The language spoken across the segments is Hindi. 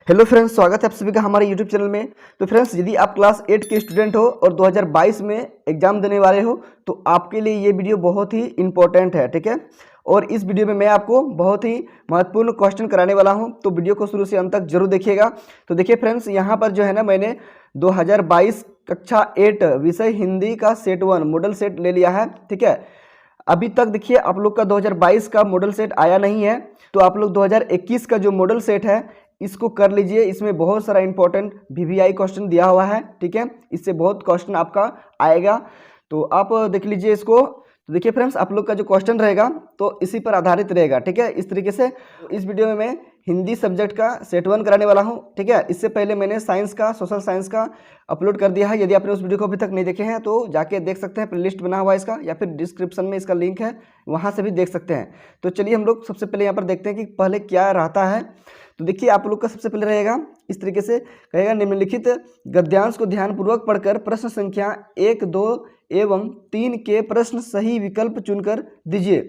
हेलो फ्रेंड्स, स्वागत है आप सभी का हमारे यूट्यूब चैनल में। तो फ्रेंड्स, यदि आप क्लास 8 के स्टूडेंट हो और 2022 में एग्जाम देने वाले हो तो आपके लिए ये वीडियो बहुत ही इंपॉर्टेंट है, ठीक है। और इस वीडियो में मैं आपको बहुत ही महत्वपूर्ण क्वेश्चन कराने वाला हूं, तो वीडियो को शुरू से अंत तक जरूर देखिएगा। तो देखिए फ्रेंड्स, यहाँ पर जो है ना, मैंने 2022 कक्षा 8 विषय हिंदी का सेट 1 मॉडल सेट ले लिया है, ठीक है। अभी तक देखिए आप लोग का 2022 का मॉडल सेट आया नहीं है, तो आप लोग 2021 का जो मॉडल सेट है इसको कर लीजिए। इसमें बहुत सारा इंपॉर्टेंट वीवीआई क्वेश्चन दिया हुआ है, ठीक है। इससे बहुत क्वेश्चन आपका आएगा, तो आप देख लीजिए इसको। तो देखिए फ्रेंड्स, आप लोग का जो क्वेश्चन रहेगा तो इसी पर आधारित रहेगा, ठीक है। इस तरीके से इस वीडियो में मैं हिंदी सब्जेक्ट का सेट 1 कराने वाला हूं, ठीक है। इससे पहले मैंने साइंस का, सोशल साइंस का अपलोड कर दिया है। यदि आपने उस वीडियो को अभी तक नहीं देखे हैं तो जाके देख सकते हैं, प्लेलिस्ट बना हुआ है इसका, या फिर डिस्क्रिप्शन में इसका लिंक है, वहाँ से भी देख सकते हैं। तो चलिए हम लोग सबसे पहले यहाँ पर देखते हैं कि पहले क्या रहता है। तो देखिए आप लोग का सबसे पहले रहेगा इस तरीके से, कहेगा निम्नलिखित गद्यांश को ध्यानपूर्वक पढ़कर प्रश्न संख्या 1, 2 एवं 3 के प्रश्न सही विकल्प चुनकर दीजिए।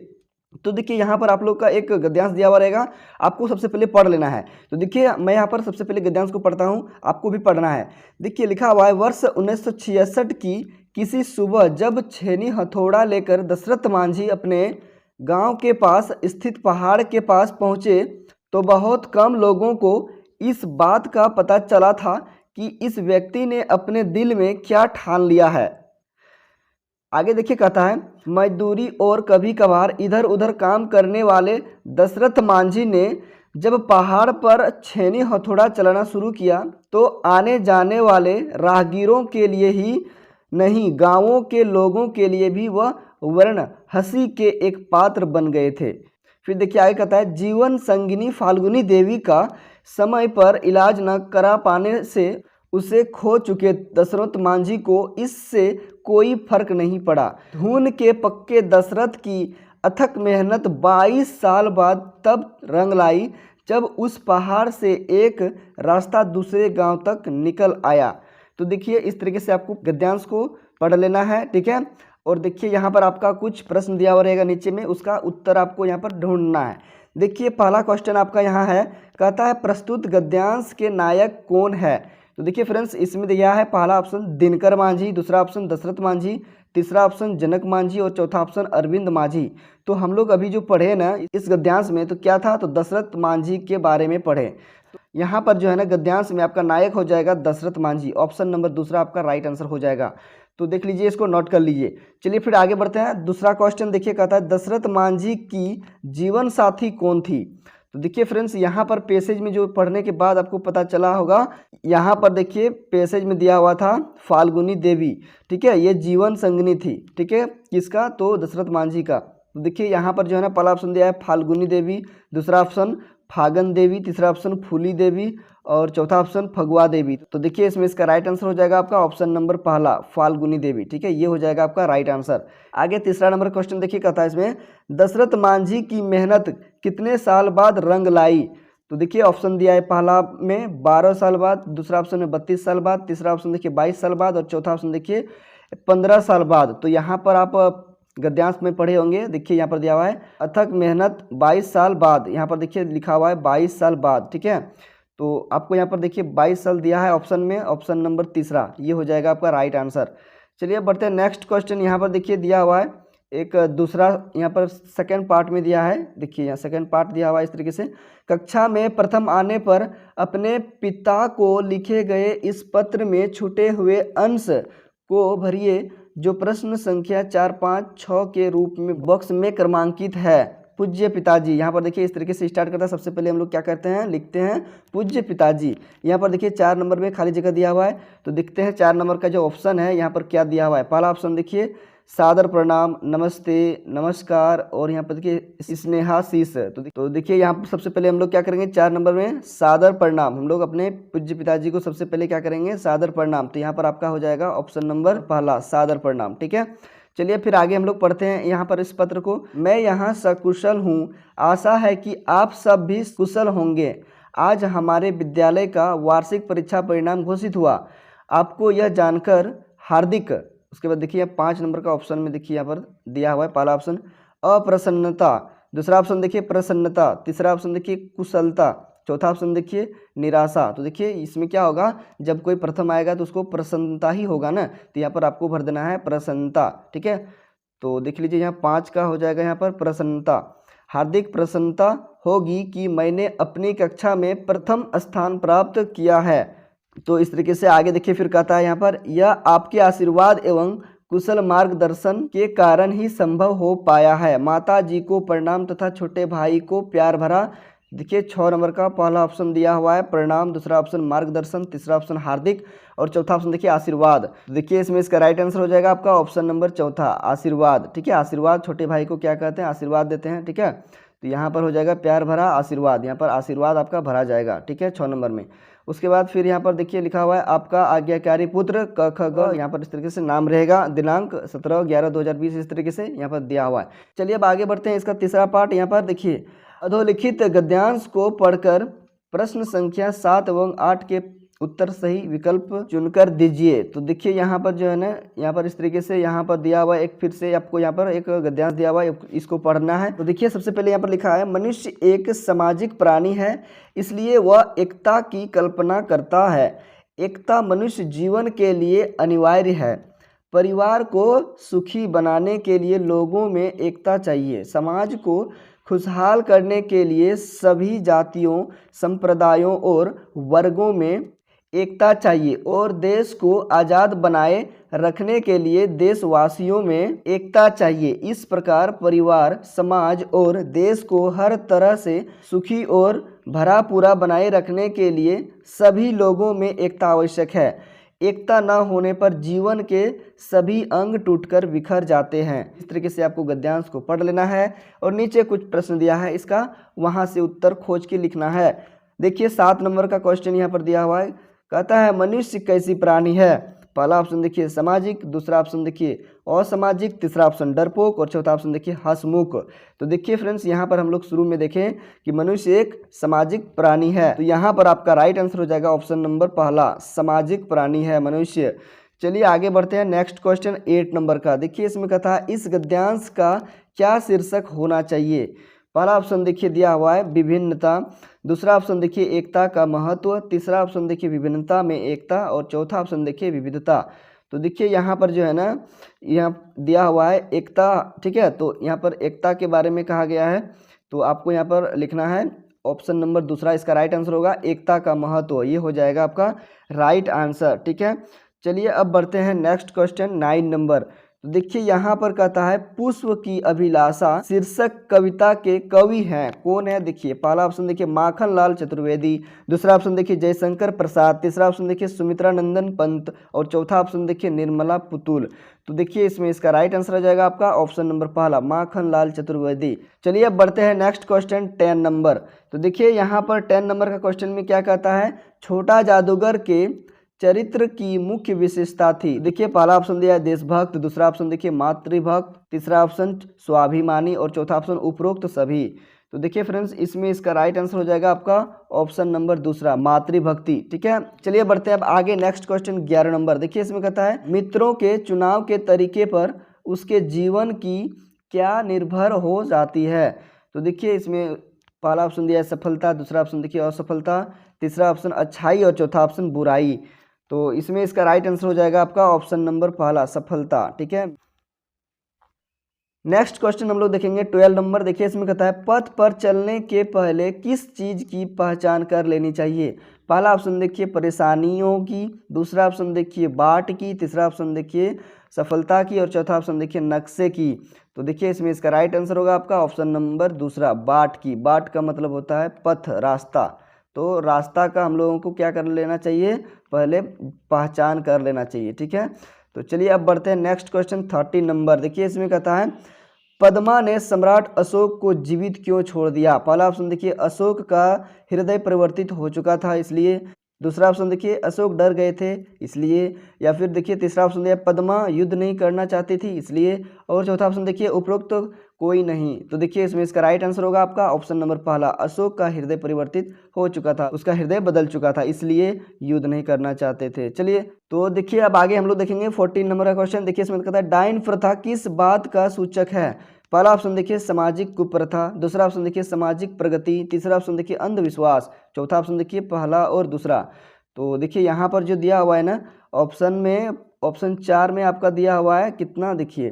तो देखिए यहाँ पर आप लोग का एक गद्यांश दिया हुआ रहेगा, आपको सबसे पहले पढ़ लेना है। तो देखिए मैं यहाँ पर सबसे पहले गद्यांश को पढ़ता हूँ, आपको भी पढ़ना है। देखिए लिखा हुआ है, वर्ष 1966 की किसी सुबह जब छेनी हथौड़ा लेकर दशरथ मांझी अपने गांव के पास स्थित पहाड़ के पास पहुँचे तो बहुत कम लोगों को इस बात का पता चला था कि इस व्यक्ति ने अपने दिल में क्या ठान लिया है। आगे देखिए कहता है, मजदूरी और कभी कभार इधर उधर काम करने वाले दशरथ मांझी ने जब पहाड़ पर छेनी हथौड़ा चलाना शुरू किया तो आने जाने वाले राहगीरों के लिए ही नहीं, गांवों के लोगों के लिए भी वह वर्ण हंसी के एक पात्र बन गए थे। फिर देखिए आगे कहता है, जीवन संगिनी फाल्गुनी देवी का समय पर इलाज न करा पाने से उसे खो चुके दशरथ मांझी को इससे कोई फर्क नहीं पड़ा। धून के पक्के दशरथ की अथक मेहनत 22 साल बाद तब रंग लाई जब उस पहाड़ से एक रास्ता दूसरे गांव तक निकल आया। तो देखिए इस तरीके से आपको गद्यांश को पढ़ लेना है, ठीक है। और देखिए यहाँ पर आपका कुछ प्रश्न दिया हुआ रहेगा नीचे में, उसका उत्तर आपको यहाँ पर ढूंढना है। देखिए पहला क्वेश्चन आपका यहाँ है, कहता है प्रस्तुत गद्यांश के नायक कौन है। तो देखिए फ्रेंड्स, इसमें दिया है पहला ऑप्शन दिनकर मांझी, दूसरा ऑप्शन दशरथ मांझी, तीसरा ऑप्शन जनक मांझी और चौथा ऑप्शन अरविंद मांझी। तो हम लोग अभी जो पढ़े ना इस गद्यांश में, तो क्या था, तो दशरथ मांझी के बारे में पढ़े। तो यहाँ पर जो है ना गद्यांश में आपका नायक हो जाएगा दशरथ मांझी। ऑप्शन नंबर दूसरा आपका राइट आंसर हो जाएगा। तो देख लीजिए, इसको नोट कर लीजिए। चलिए फिर आगे बढ़ते हैं। दूसरा क्वेश्चन देखिए, कहता है दशरथ मांझी की जीवन साथी कौन थी। तो देखिए फ्रेंड्स, यहाँ पर पैसेज में जो पढ़ने के बाद आपको पता चला होगा, यहाँ पर देखिए पैसेज में दिया हुआ था फाल्गुनी देवी, ठीक है, ये जीवन संगिनी थी, ठीक है, किसका, तो दशरथ मांझी का। तो देखिए यहाँ पर जो है ना पहला ऑप्शन दिया है फाल्गुनी देवी, दूसरा ऑप्शन फागन देवी, तीसरा ऑप्शन फूली देवी और चौथा ऑप्शन फगुआ देवी। तो देखिए इसमें इसका राइट आंसर हो जाएगा आपका ऑप्शन नंबर पहला फाल्गुनी देवी, ठीक है, ये हो जाएगा आपका राइट आंसर। आगे तीसरा नंबर क्वेश्चन देखिए, कहता है इसमें दशरथ मांझी की मेहनत कितने साल बाद रंग लाई। तो देखिए ऑप्शन दिया है पहला में 12 साल बाद, दूसरा ऑप्शन में 32 साल बाद, तीसरा ऑप्शन देखिए 22 साल बाद और चौथा ऑप्शन देखिए 15 साल बाद। तो यहाँ पर आप गद्यांश में पढ़े होंगे, देखिए यहाँ पर दिया हुआ है अथक मेहनत 22 साल बाद, यहाँ पर देखिए लिखा हुआ है 22 साल बाद, ठीक है। तो आपको यहाँ पर देखिए 22 साल दिया है ऑप्शन में, ऑप्शन नंबर तीसरा, ये हो जाएगा आपका राइट आंसर। चलिए बढ़ते हैं नेक्स्ट क्वेश्चन। यहाँ पर देखिए दिया हुआ है एक दूसरा, यहाँ पर सेकेंड पार्ट में दिया है, देखिए यहाँ सेकेंड पार्ट दिया हुआ है इस तरीके से, कक्षा में प्रथम आने पर अपने पिता को लिखे गए इस पत्र में छूटे हुए अंश को भरिए जो प्रश्न संख्या 4, 5, 6 के रूप में बॉक्स में क्रमांकित है। पूज्य पिताजी, यहाँ पर देखिए इस तरीके से स्टार्ट करता है। सबसे पहले हम लोग क्या करते हैं, लिखते हैं पूज्य पिताजी। यहाँ पर देखिए 4 नंबर में खाली जगह दिया हुआ है, तो देखते हैं 4 नंबर का जो ऑप्शन है यहाँ पर क्या दिया हुआ है। पहला ऑप्शन देखिए सादर प्रणाम, नमस्ते, नमस्कार और यहाँ पर देखिए स्नेहाशीष। तो देखिए यहाँ पर सबसे पहले हम लोग क्या करेंगे, 4 नंबर में सादर प्रणाम, हम लोग अपने पूज्य पिताजी को सबसे पहले क्या करेंगे, सादर प्रणाम। तो यहाँ पर आपका हो जाएगा ऑप्शन नंबर पहला सादर प्रणाम, ठीक है। चलिए फिर आगे हम लोग पढ़ते हैं यहाँ पर इस पत्र को। मैं यहाँ सकुशल हूँ, आशा है कि आप सब भी कुशल होंगे। आज हमारे विद्यालय का वार्षिक परीक्षा परिणाम घोषित हुआ, आपको यह जानकर हार्दिक। उसके बाद देखिए 5 नंबर का ऑप्शन में देखिए यहाँ पर दिया हुआ है पहला ऑप्शन अप्रसन्नता, दूसरा ऑप्शन देखिए प्रसन्नता, तीसरा ऑप्शन देखिए कुशलता, चौथा ऑप्शन देखिए निराशा। तो देखिए इसमें क्या होगा, जब कोई प्रथम आएगा तो उसको प्रसन्नता ही होगा ना, तो यहाँ पर आपको भर देना है प्रसन्नता। ठीक है, तो देख लीजिए यहाँ 5 का हो जाएगा यहाँ पर प्रसन्नता। हार्दिक प्रसन्नता होगी कि मैंने अपनी कक्षा में प्रथम स्थान प्राप्त किया है। तो इस तरीके से आगे देखिए फिर कहता है यहाँ पर, यह आपके आशीर्वाद एवं कुशल मार्गदर्शन के कारण ही संभव हो पाया है। माता जी को प्रणाम तथा छोटे भाई को प्यार भरा। देखिए 6 नंबर का पहला ऑप्शन दिया हुआ है प्रणाम, दूसरा ऑप्शन मार्गदर्शन, तीसरा ऑप्शन हार्दिक और चौथा ऑप्शन देखिए आशीर्वाद। तो देखिए इसमें इसका राइट आंसर हो जाएगा आपका ऑप्शन नंबर चौथा आशीर्वाद। ठीक है, आशीर्वाद छोटे भाई को क्या कहते हैं, आशीर्वाद देते हैं। ठीक है, तो यहाँ पर हो जाएगा प्यार भरा आशीर्वाद, यहाँ पर आशीर्वाद आपका भरा जाएगा। ठीक है, 6 नंबर में। उसके बाद फिर यहाँ पर देखिए लिखा हुआ है आपका आज्ञाकारी पुत्र क ख ग, यहाँ पर इस तरीके से नाम रहेगा, दिनांक 17/11/2020 इस तरीके से यहाँ पर दिया हुआ है। चलिए अब आगे बढ़ते हैं। इसका तीसरा पार्ट यहाँ पर देखिए, अधोलिखित गद्यांश को पढ़कर प्रश्न संख्या 7 एवं 8 के उत्तर सही विकल्प चुनकर दीजिए। तो देखिए यहाँ पर जो है ना, यहाँ पर इस तरीके से यहाँ पर दिया हुआ है एक, फिर से आपको यहाँ पर एक गद्यांश दिया हुआ है, इसको पढ़ना है। तो देखिए सबसे पहले यहाँ पर लिखा है, मनुष्य एक सामाजिक प्राणी है, इसलिए वह एकता की कल्पना करता है। एकता मनुष्य जीवन के लिए अनिवार्य है। परिवार को सुखी बनाने के लिए लोगों में एकता चाहिए। समाज को खुशहाल करने के लिए सभी जातियों, संप्रदायों और वर्गों में एकता चाहिए और देश को आज़ाद बनाए रखने के लिए देशवासियों में एकता चाहिए। इस प्रकार परिवार, समाज और देश को हर तरह से सुखी और भरा पूरा बनाए रखने के लिए सभी लोगों में एकता आवश्यक है। एकता न होने पर जीवन के सभी अंग टूटकर बिखर जाते हैं। इस तरीके से आपको गद्यांश को पढ़ लेना है और नीचे कुछ प्रश्न दिया है, इसका वहां से उत्तर खोज के लिखना है। देखिए 7 नंबर का क्वेश्चन यहाँ पर दिया हुआ है, कहता है मनुष्य कैसी प्राणी है। पहला ऑप्शन देखिए सामाजिक, दूसरा ऑप्शन देखिए असामाजिक, तीसरा ऑप्शन डरपोक और चौथा ऑप्शन देखिए हंसमुख। तो देखिए फ्रेंड्स यहाँ पर हम लोग शुरू में देखें कि मनुष्य एक सामाजिक प्राणी है, तो यहाँ पर आपका राइट आंसर हो जाएगा ऑप्शन नंबर पहला, सामाजिक प्राणी है मनुष्य। चलिए आगे बढ़ते हैं। नेक्स्ट क्वेश्चन 8 नंबर का देखिए, इसमें कहता है इस गद्यांश का क्या शीर्षक होना चाहिए। पहला ऑप्शन देखिए दिया हुआ है विभिन्नता, दूसरा ऑप्शन देखिए एकता का महत्व, तीसरा ऑप्शन देखिए विभिन्नता में एकता और चौथा ऑप्शन देखिए विविधता। तो देखिए यहाँ पर जो है ना, यहाँ दिया हुआ है एकता। ठीक है, तो यहाँ पर एकता के बारे में कहा गया है, तो आपको यहाँ पर लिखना है ऑप्शन नंबर दूसरा, इसका राइट आंसर होगा एकता का महत्व, ये हो जाएगा आपका राइट आंसर। ठीक है, चलिए अब बढ़ते हैं नेक्स्ट क्वेश्चन 9 नंबर। तो देखिए यहाँ पर कहता है पुष्प की अभिलाषा शीर्षक कविता के कवि हैं, कौन है। देखिए पहला ऑप्शन देखिए माखन लाल चतुर्वेदी, दूसरा ऑप्शन देखिए जयशंकर प्रसाद, तीसरा ऑप्शन देखिए सुमित्रा नंदन पंत और चौथा ऑप्शन देखिए निर्मला पुतुल। तो देखिए इसमें इसका राइट आंसर आ जाएगा आपका ऑप्शन नंबर पहला माखन लाल चतुर्वेदी। चलिए अब बढ़ते हैं नेक्स्ट क्वेश्चन 10 नंबर। तो देखिए यहाँ पर 10 नंबर का क्वेश्चन में क्या कहता है, छोटा जादूगर के चरित्र की मुख्य विशेषता थी। देखिए पहला ऑप्शन दिया है देशभक्त, दूसरा ऑप्शन देखिए मातृभक्त, तीसरा ऑप्शन स्वाभिमानी और चौथा ऑप्शन उपरोक्त सभी। तो देखिए फ्रेंड्स इसमें इसका राइट आंसर हो जाएगा आपका ऑप्शन नंबर दूसरा मातृभक्ति। ठीक है, चलिए बढ़ते हैं अब आगे नेक्स्ट क्वेश्चन 11 नंबर। देखिए इसमें कहता है मित्रों के चुनाव के तरीके पर उसके जीवन की क्या निर्भर हो जाती है। तो देखिए इसमें पहला ऑप्शन दिया है सफलता, दूसरा ऑप्शन देखिए असफलता, तीसरा ऑप्शन अच्छाई और चौथा ऑप्शन बुराई। तो इसमें इसका राइट आंसर हो जाएगा आपका ऑप्शन नंबर पहला सफलता। ठीक है, नेक्स्ट क्वेश्चन हम लोग देखेंगे 12 नंबर। देखिए इसमें कहता है पथ पर चलने के पहले किस चीज़ की पहचान कर लेनी चाहिए। पहला ऑप्शन देखिए परेशानियों की, दूसरा ऑप्शन देखिए बाट की, तीसरा ऑप्शन देखिए सफलता की और चौथा ऑप्शन देखिए नक्शे की। तो देखिए इसमें इसका राइट आंसर होगा आपका ऑप्शन नंबर दूसरा बाट की। बाट का मतलब होता है पथ, रास्ता। तो रास्ता का हम लोगों को क्या कर लेना चाहिए, पहले पहचान कर लेना चाहिए। ठीक है, तो चलिए अब बढ़ते हैं नेक्स्ट क्वेश्चन 13 नंबर। देखिए इसमें कहता है पद्मा ने सम्राट अशोक को जीवित क्यों छोड़ दिया। पहला ऑप्शन देखिए अशोक का हृदय परिवर्तित हो चुका था इसलिए, दूसरा ऑप्शन देखिए अशोक डर गए थे इसलिए, या फिर देखिए तीसरा ऑप्शन दिया पद्मा युद्ध नहीं करना चाहती थी इसलिए, और चौथा ऑप्शन देखिए उपरोक्त तो कोई नहीं। तो देखिए इसमें इसका राइट आंसर होगा आपका ऑप्शन नंबर पहला अशोक का हृदय परिवर्तित हो चुका था, उसका हृदय बदल चुका था इसलिए युद्ध नहीं करना चाहते थे। चलिए तो देखिए अब आगे हम लोग देखेंगे 14 नंबर का क्वेश्चन। देखिए इसमें कहता है डायन प्रथा किस बात का सूचक है। पहला ऑप्शन देखिए सामाजिक कुप्रथा, दूसरा ऑप्शन देखिए सामाजिक प्रगति, तीसरा ऑप्शन देखिए अंधविश्वास, चौथा ऑप्शन देखिए पहला और दूसरा। तो देखिए यहाँ पर जो दिया हुआ है ना ऑप्शन में, ऑप्शन 4 में आपका दिया हुआ है कितना, देखिए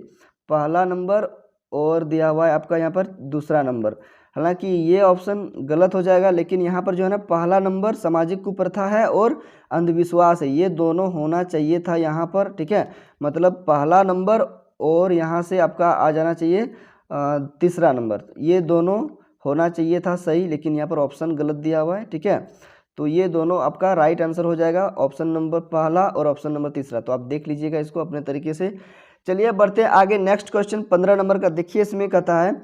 पहला नंबर और दिया हुआ है आपका यहाँ पर दूसरा नंबर। हालांकि ये ऑप्शन गलत हो जाएगा, लेकिन यहाँ पर जो है ना पहला नंबर सामाजिक कुप्रथा है और अंधविश्वास है, ये दोनों होना चाहिए था यहाँ पर, ठीक है। मतलब पहला नंबर और यहाँ से आपका आ जाना चाहिए तीसरा नंबर, ये दोनों होना चाहिए था सही, लेकिन यहाँ पर ऑप्शन गलत दिया हुआ है, ठीक है। तो ये दोनों आपका राइट आंसर हो जाएगा, ऑप्शन नंबर पहला और ऑप्शन नंबर तीसरा। तो आप देख लीजिएगा इसको अपने तरीके से। चलिए बढ़ते हैं आगे, नेक्स्ट क्वेश्चन 15 नंबर का देखिए, इसमें कहता है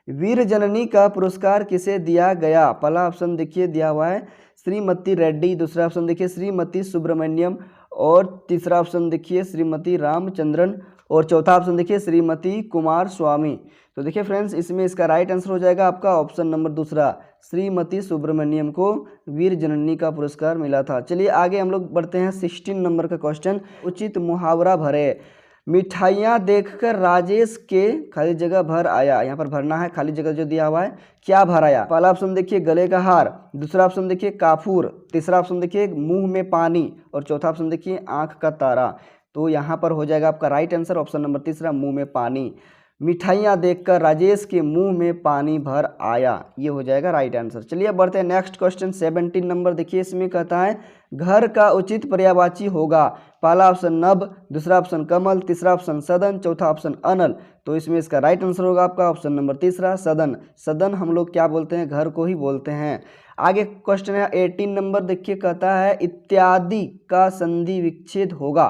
वीर जननी का पुरस्कार किसे दिया गया। पहला ऑप्शन देखिए दिया हुआ है श्रीमती रेड्डी, दूसरा ऑप्शन देखिए श्रीमती सुब्रमण्यम, और तीसरा ऑप्शन देखिए श्रीमती रामचंद्रन, और चौथा ऑप्शन देखिए श्रीमती कुमार स्वामी। तो देखिए फ्रेंड्स, इसमें इसका राइट आंसर हो जाएगा आपका ऑप्शन नंबर दूसरा, श्रीमती सुब्रमण्यम को वीर जननी का पुरस्कार मिला था। चलिए आगे हम लोग बढ़ते हैं 16 नंबर का क्वेश्चन, उचित मुहावरा भरे। मिठाइयाँ देखकर राजेश के खाली जगह भर आया, यहाँ पर भरना है खाली जगह जो दिया हुआ है, क्या भर आया। पहला ऑप्शन देखिए गले का हार, दूसरा ऑप्शन देखिए काफूर, तीसरा ऑप्शन देखिए मुंह में पानी, और चौथा ऑप्शन देखिए आंख का तारा। तो यहाँ पर हो जाएगा आपका राइट आंसर ऑप्शन नंबर तीसरा, मुंह में पानी। मिठाइयाँ देखकर राजेश के मुंह में पानी भर आया, ये हो जाएगा राइट आंसर। चलिए अब बढ़ते हैं नेक्स्ट क्वेश्चन 17 नंबर देखिए, इसमें कहता है घर का उचित पर्यायवाची होगा। पहला ऑप्शन नभ, दूसरा ऑप्शन कमल, तीसरा ऑप्शन सदन, चौथा ऑप्शन अनल। तो इसमें इसका राइट आंसर होगा आपका ऑप्शन नंबर तीसरा, सदन। सदन हम लोग क्या बोलते हैं, घर को ही बोलते हैं। आगे क्वेश्चन है 18 नंबर देखिए, कहता है इत्यादि का संधि विच्छेद होगा।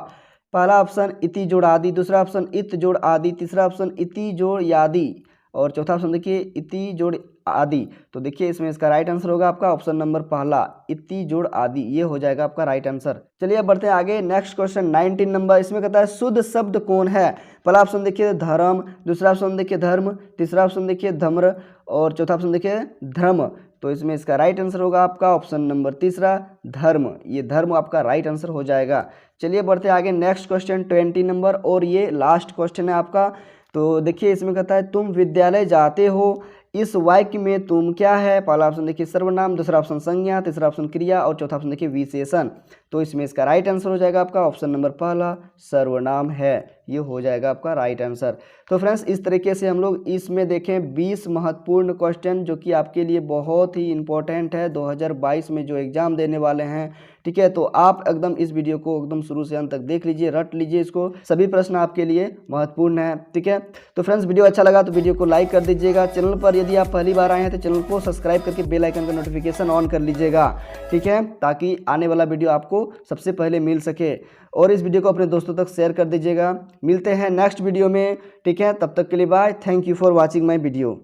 पहला ऑप्शन इति जोड़ आदि, दूसरा ऑप्शन इत जोड़ आदि, तीसरा ऑप्शन इति जोड़ यादि, और चौथा ऑप्शन देखिए इति जोड़ आदि। तो देखिए इसमें इसका राइट आंसर होगा आपका ऑप्शन नंबर पहला, इति जोड़ आदि, ये हो जाएगा आपका राइट आंसर। चलिए अब बढ़ते हैं आगे, नेक्स्ट क्वेश्चन 19 नंबर, इसमें कहता है शुद्ध शब्द कौन है। पहला ऑप्शन देखिए धर्म, दूसरा ऑप्शन देखिए धर्म, तीसरा ऑप्शन देखिए धम्र, और चौथा ऑप्शन देखिए धर्म। तो इसमें इसका राइट आंसर होगा आपका ऑप्शन नंबर तीसरा, धर्म। ये धर्म आपका राइट आंसर हो जाएगा। चलिए बढ़ते आगे, नेक्स्ट क्वेश्चन 20 नंबर, और ये लास्ट क्वेश्चन है आपका। तो देखिए इसमें कहता है तुम विद्यालय जाते हो, इस वाक्य में तुम क्या है। पहला ऑप्शन देखिए सर्वनाम, दूसरा ऑप्शन संज्ञा, तीसरा ऑप्शन क्रिया, और चौथा ऑप्शन देखिए विशेषण। तो इसमें इसका राइट आंसर हो जाएगा आपका ऑप्शन नंबर पहला, सर्वनाम है, ये हो जाएगा आपका राइट आंसर। तो फ्रेंड्स इस तरीके से हम लोग इसमें देखें 20 महत्वपूर्ण क्वेश्चन जो कि आपके लिए बहुत ही इंपॉर्टेंट है 2022 में जो एग्जाम देने वाले हैं, ठीक है। तो आप एकदम इस वीडियो को एकदम शुरू से अंत तक देख लीजिए, रट लीजिए इसको, सभी प्रश्न आपके लिए महत्वपूर्ण है, ठीक है। तो फ्रेंड्स वीडियो अच्छा लगा तो वीडियो को लाइक कर दीजिएगा। चैनल पर यदि आप पहली बार आए हैं तो चैनल को सब्सक्राइब करके बेल आइकन का नोटिफिकेशन ऑन कर लीजिएगा, ठीक है, ताकि आने वाला वीडियो आपको सबसे पहले मिल सके। और इस वीडियो को अपने दोस्तों तक शेयर कर दीजिएगा। मिलते हैं नेक्स्ट वीडियो में, ठीक है, तब तक के लिए bye. Thank you for watching my video.